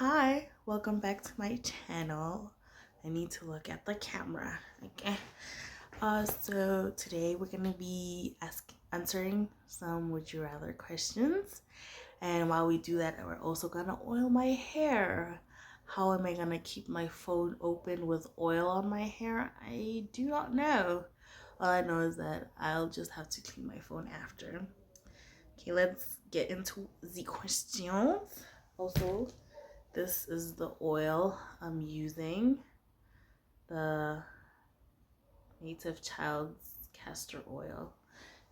Hi, welcome back to my channel. I need to look at the camera. Okay. So today we're gonna be answering some would you rather questions, and while we do that, we're also gonna oil my hair. How am I gonna keep my phone open with oil on my hair? I do not know. All I know is that I'll just have to clean my phone after. Okay, let's get into the questions. Also, this is the oil I'm using, the Native Child's castor oil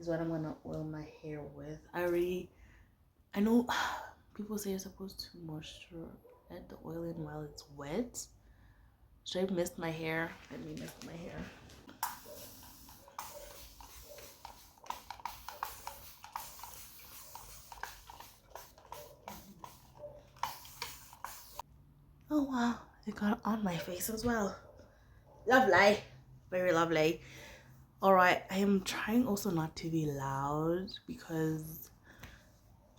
is what I'm gonna oil my hair with. I know people say you're supposed to moisture add the oil in while it's wet. Should I mist my hair? Let me mist my hair. Oh wow, it got on my face as well. Lovely, very lovely. All right, I am trying also not to be loud because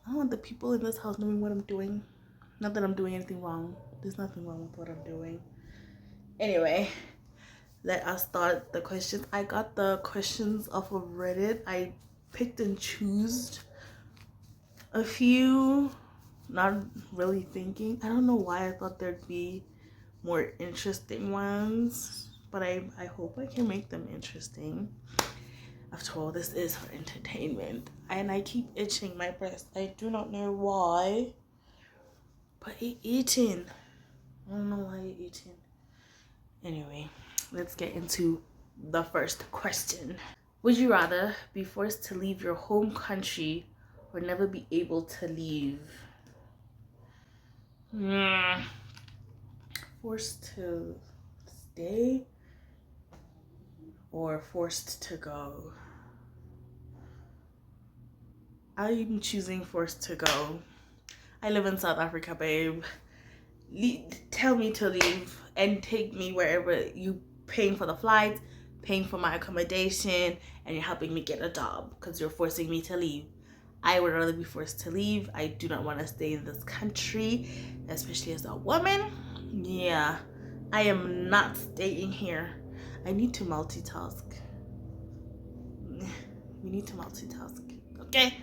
I don't want the people in this house knowing what I'm doing. Not that I'm doing anything wrong. There's nothing wrong with what I'm doing. Anyway, let us start the questions. I got the questions off of Reddit. I picked and chose a few, not really thinking. I don't know why I thought there'd be more interesting ones, but I hope I can make them interesting. After all, this is for entertainment. And I keep itching my breast. I do not know why, but it itching. I don't know why it itching. Anyway, let's get into the first question. Would you rather be forced to leave your home country or never be able to leave? Forced to stay or forced to go? I'm choosing forced to go. I live in South Africa, babe. Tell me to leave and take me wherever. You paying for the flights, paying for my accommodation, and you're helping me get a job because you're forcing me to leave. I would rather be forced to leave. I do not want to stay in this country, especially as a woman. Yeah, I am not staying here. I need to multitask. We need to multitask. Okay?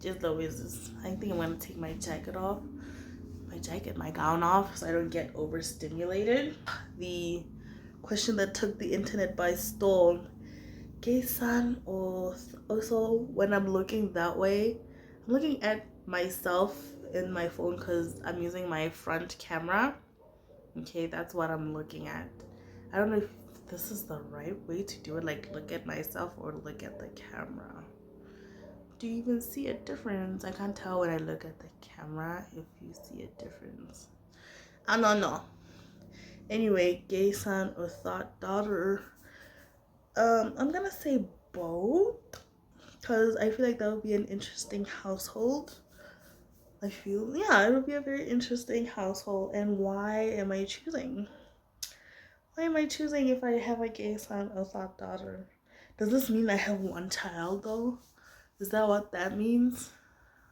Just the business. I think I'm gonna take my jacket off. My gown off so I don't get overstimulated. The question that took the internet by storm. Keisan, or also when I'm looking that way, I'm looking at myself in my phone because I'm using my front camera. Okay, that's what I'm looking at. I don't know if this is the right way to do it, like look at myself or look at the camera. Do you even see a difference? I can't tell when I look at the camera if you see a difference. I don't know. Anyway, gay son or thought daughter. I'm gonna say both because I feel like that would be an interesting household. I feel, yeah, it would be a very interesting household. And why am I choosing? Why am I choosing if I have a gay son or thought daughter? Does this mean I have one child though? Is that what that means?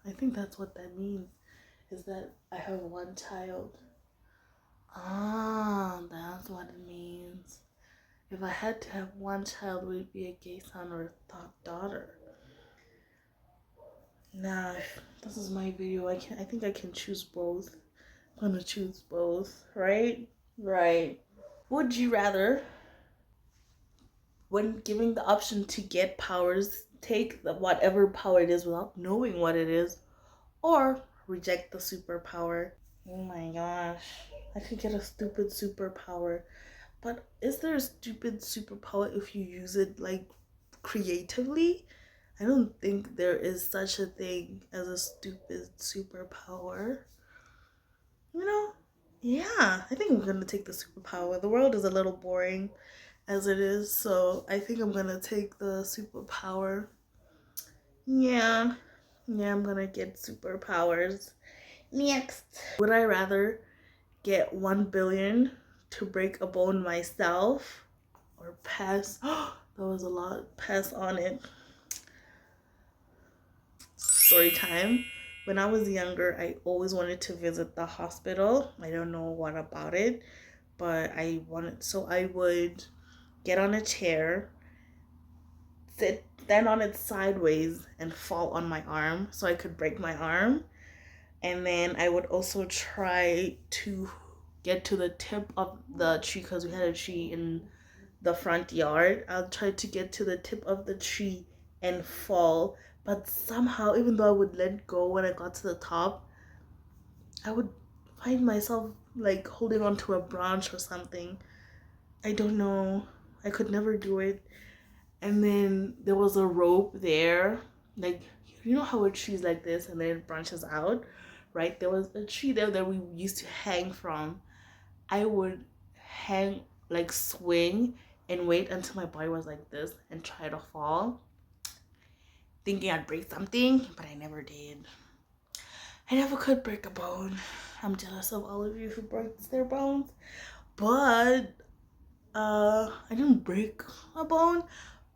I think that's what that means. Is that I have one child. Ah, that's what it means. If I had to have one child, would it be a gay son or a thought daughter? Nah, this is my video. I think I can choose both. I'm gonna choose both, right? Right. Would you rather, when giving the option to get powers, take whatever power it is without knowing what it is, or reject the superpower? Oh my gosh. I could get a stupid superpower. But is there a stupid superpower if you use it like creatively? I don't think there is such a thing as a stupid superpower. You know? Yeah, I think I'm gonna take the superpower. The world is a little boring as it is, so I think I'm gonna take the superpower. Yeah. Yeah, I'm gonna get superpowers. Next. Would I rather get 1 billion to break a bone myself or pass? Oh, that was a lot. Pass on it. Story time. When I was younger, I always wanted to visit the hospital. I don't know what about it, but I wanted, so I would get on a chair, sit, stand on it sideways, and fall on my arm so I could break my arm. And then I would also try to get to the tip of the tree because we had a tree in the front yard. I'll try to get to the tip of the tree and fall. But somehow, even though I would let go when I got to the top, I would find myself like holding onto a branch or something. I don't know. I could never do it. And then there was a rope there. Like, you know how a tree's like this and then it branches out, right? There was a tree there that we used to hang from. I would hang, like swing and wait until my body was like this and try to fall, thinking I'd break something, but I never did. I never could break a bone. I'm jealous of all of you who broke their bones. But I didn't break a bone,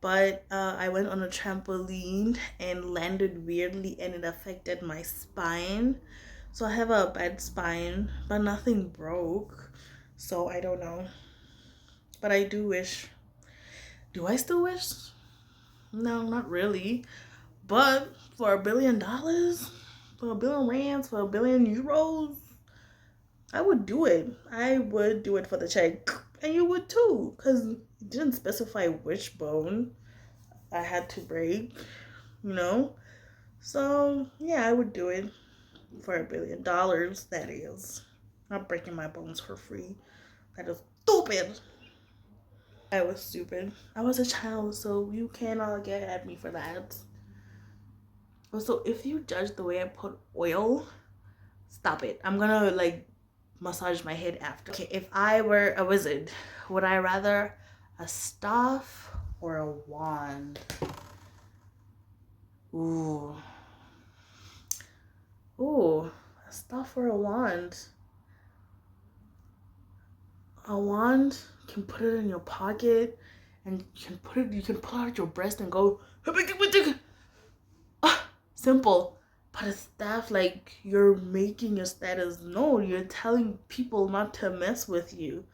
but I went on a trampoline and landed weirdly and it affected my spine. So I have a bad spine, but nothing broke. So I don't know. But I do wish. Do I still wish? No, not really. But for $1 billion, for $1 billion, for €1 billion, I would do it. I would do it for the check. And you would too, because it didn't specify which bone I had to break, you know? So, yeah, I would do it for $1 billion, that is. Not breaking my bones for free. That is stupid. I was stupid. I was a child, so you cannot get at me for that. Also, if you judge the way I put oil, stop it. I'm gonna like massage my head after. Okay, if I were a wizard, would I rather a staff or a wand? Ooh. Ooh, a staff or a wand? A wand, you can put it in your pocket and you can pull out your breast and go simple. But a staff, like, you're making your status known. You're telling people not to mess with you.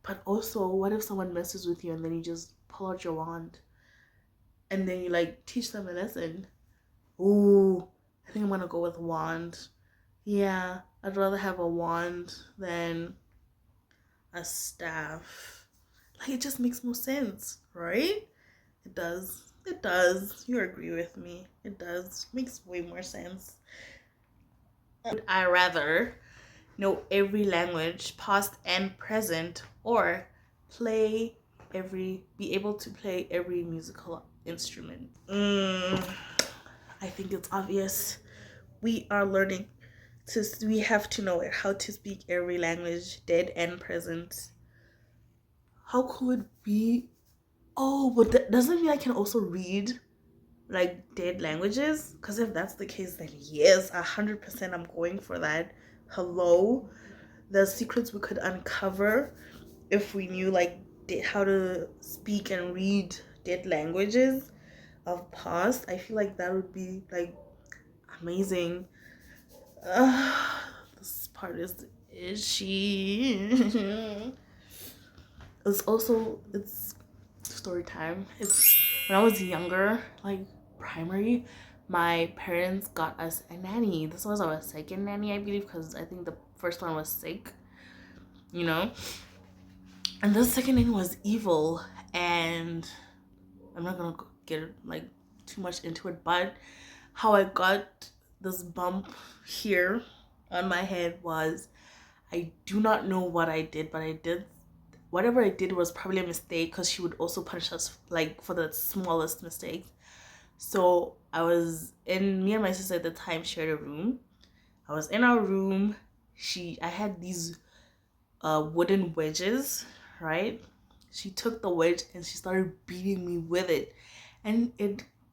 But also, what if someone messes with you and then you just pull out your wand and then you like teach them a lesson? Ooh, I think I'm gonna go with wand. Yeah, I'd rather have a wand than a staff. Like, it just makes more sense, right? It does. It does. You agree with me. It does. Makes way more sense. Would I rather know every language, past and present, or be able to play every musical instrument? I think it's obvious. We are learning we have to know how to speak every language, dead and present. How cool would it be? Oh, but that doesn't mean I can also read like dead languages, because if that's the case, then yes, 100% I'm going for that. Hello, the secrets we could uncover if we knew like how to speak and read dead languages of past. I feel like that would be like amazing. This part is she it's story time. It's when I was younger, like primary, my parents got us a nanny. This was our second nanny, I believe, because I think the first one was sick, you know. And the second nanny was evil, and I'm not gonna get like too much into it, but how I got this bump here on my head was, I do not know what I did, but I did whatever I did was probably a mistake, because she would also punish us like for the smallest mistakes. So me and my sister at the time shared a room. I was in our room. I had these wooden wedges, right? She took the wedge and she started beating me with it, and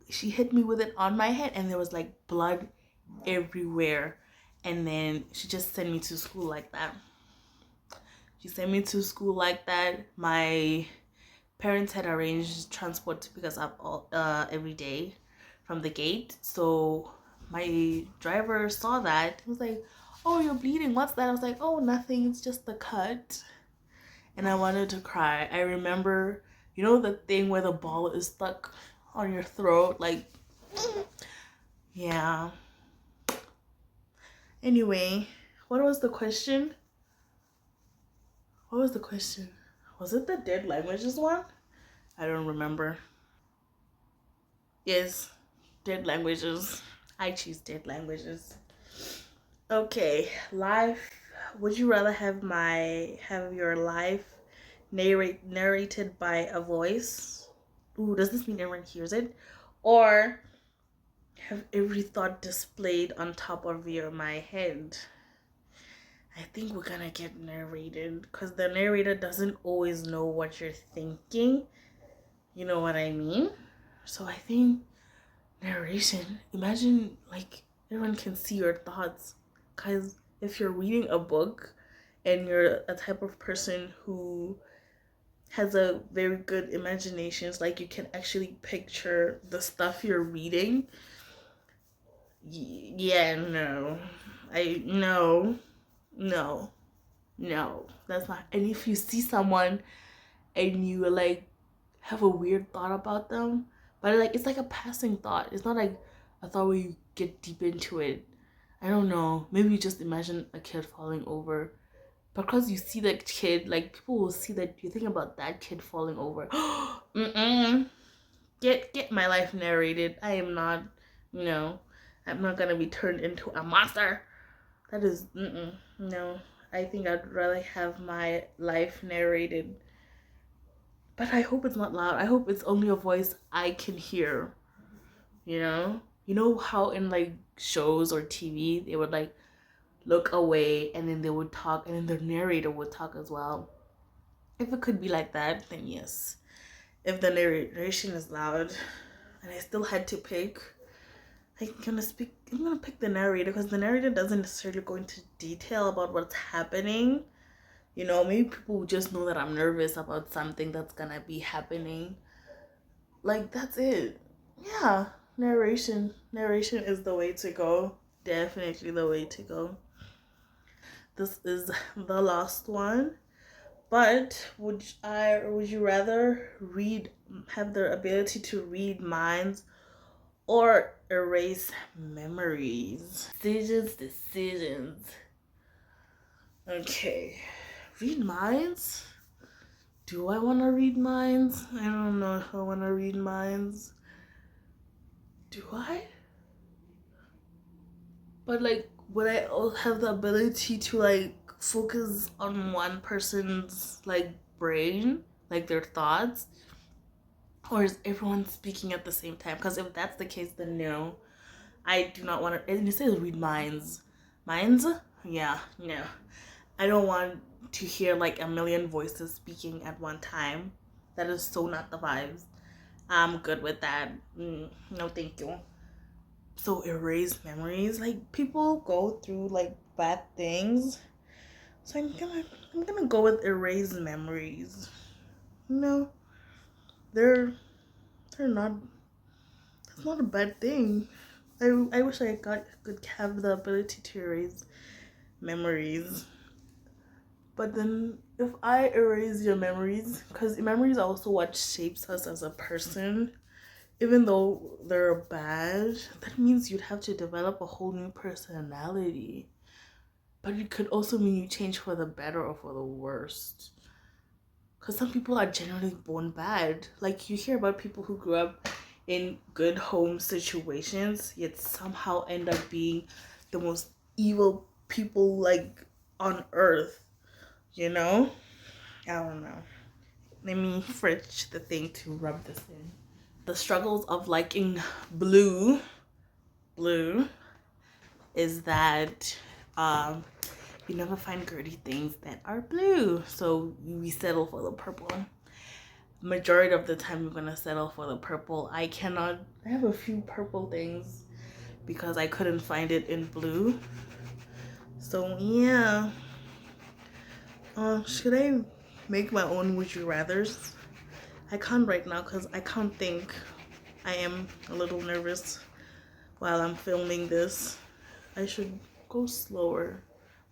she hit me with it on my head, and there was like blood everywhere. And then she just sent me to school like that. My parents had arranged transport to pick us up every day from the gate. So my driver saw that. He was like, "Oh, you're bleeding. What's that?" I was like, "Oh, nothing. It's just the cut." And I wanted to cry. I remember, you know, the thing where the ball is stuck on your throat? Like, yeah. Anyway, what was the question? What was the question? Was it the dead languages one? I don't remember. Yes, dead languages. I choose dead languages. Okay, life. Would you rather have your life narrated by a voice? Ooh, does this mean everyone hears it? Or have every thought displayed on top of my head? I think we're gonna get narrated because the narrator doesn't always know what you're thinking. You know what I mean? So I think narration. Imagine like everyone can see your thoughts. Because if you're reading a book and you're a type of person who has a very good imagination, it's like you can actually picture the stuff you're reading. Yeah, no. No, no. That's not. And if you see someone and you like have a weird thought about them, but like it's like a passing thought. It's not like a thought where you get deep into it. I don't know. Maybe you just imagine a kid falling over. Because you see that kid, like people will see that you think about that kid falling over. Mm-mm. Get my life narrated. I am not, no, I'm not gonna be turned into a monster. That is, no. I think I'd rather have my life narrated. But I hope it's not loud. I hope it's only a voice I can hear. You know? You know how in like shows or TV they would like look away and then they would talk and then the narrator would talk as well. If it could be like that, then yes. If the narration is loud and I still had to pick, I'm gonna pick the narrator because the narrator doesn't necessarily go into detail about what's happening. You know, maybe people just know that I'm nervous about something that's gonna be happening. Like that's it. Yeah. Narration is the way to go. Definitely the way to go. This is the last one. But would you rather have the ability to read minds or erase memories? Decisions. Okay. Read minds? Do I want to read minds? I don't know if I want to read minds. Do I? But like, would I have the ability to like focus on one person's like brain, like their thoughts? Or is everyone speaking at the same time? Because if that's the case, then no. I do not want to. And it says read minds. Minds? Yeah, no. I don't want to hear like a million voices speaking at one time. That is so not the vibes. I'm good with that. No, thank you. So erase memories. Like people go through like bad things. So I'm gonna go with erase memories. No, they're not. That's not a bad thing. I wish could have the ability to erase memories. But then if I erase your memories, because memories are also what shapes us as a person, even though they're bad, that means you'd have to develop a whole new personality. But it could also mean you change for the better or for the worst. Because some people are generally born bad. Like you hear about people who grew up in good home situations, yet somehow end up being the most evil people like on earth. You know? I don't know. Let me fridge the thing to rub this in. The struggles of liking blue is that you never find girly things that are blue, so we settle for the purple. Majority of the time we're gonna settle for the purple. I have a few purple things because I couldn't find it in blue. So yeah. Should I make my own would you rathers? I can't right now because I can't think. I am a little nervous. while I'm filming this. I should go slower.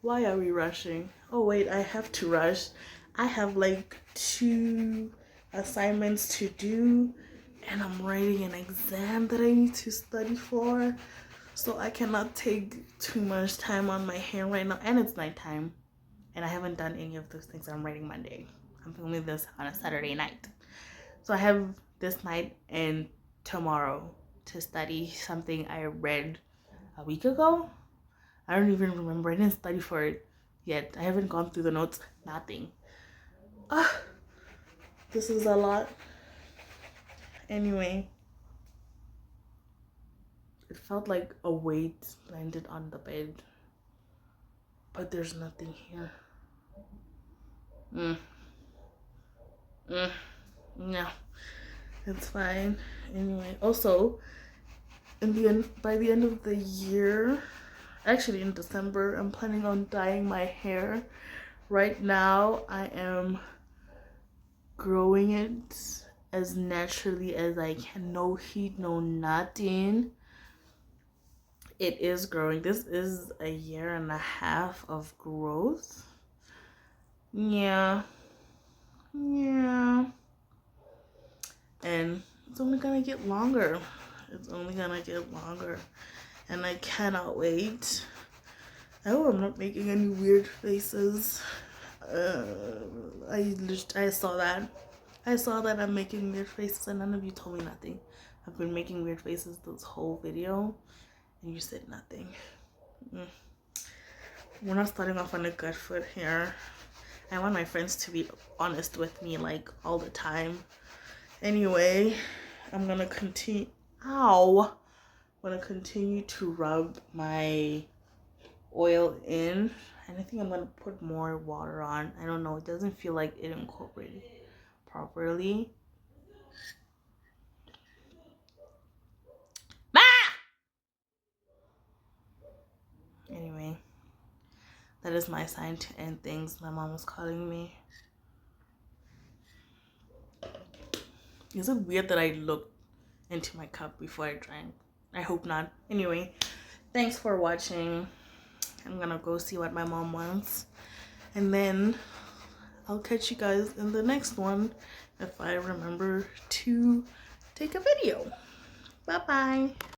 Why are we rushing? Oh wait, I have to rush. I have like 2 assignments to do, and I'm writing an exam that I need to study for. So I cannot take too much time on my hair right now, and it's nighttime. And I haven't done any of those things. I'm writing Monday. I'm filming this on a Saturday night. So I have this night and tomorrow to study something I read a week ago. I don't even remember. I didn't study for it yet. I haven't gone through the notes. Nothing. This is a lot. Anyway, it felt like a weight landed on the bed, but there's nothing here. No, it's fine. Anyway, also by the end of the year, actually in December, I'm planning on dyeing my hair. Right now I am growing it as naturally as I can. No heat, no nothing. It is growing. This is a 1.5 years of growth. Yeah. And it's only gonna get longer. And I cannot wait. I hope I'm not making any weird faces. I saw that. I'm making weird faces and none of you told me nothing. I've been making weird faces this whole video and you said nothing. We're not starting off on a good foot here. I want my friends to be honest with me like all the time. Anyway, I'm gonna continue. I'm gonna continue to rub my oil in, and I think I'm gonna put more water on. I don't know, it doesn't feel like it incorporated properly. Anyway, that is my sign to end things. My mom was calling me. Is it weird that I looked into my cup before I drank? I hope not. Anyway, thanks for watching. I'm gonna go see what my mom wants, and then I'll catch you guys in the next one if I remember to take a video. Bye bye.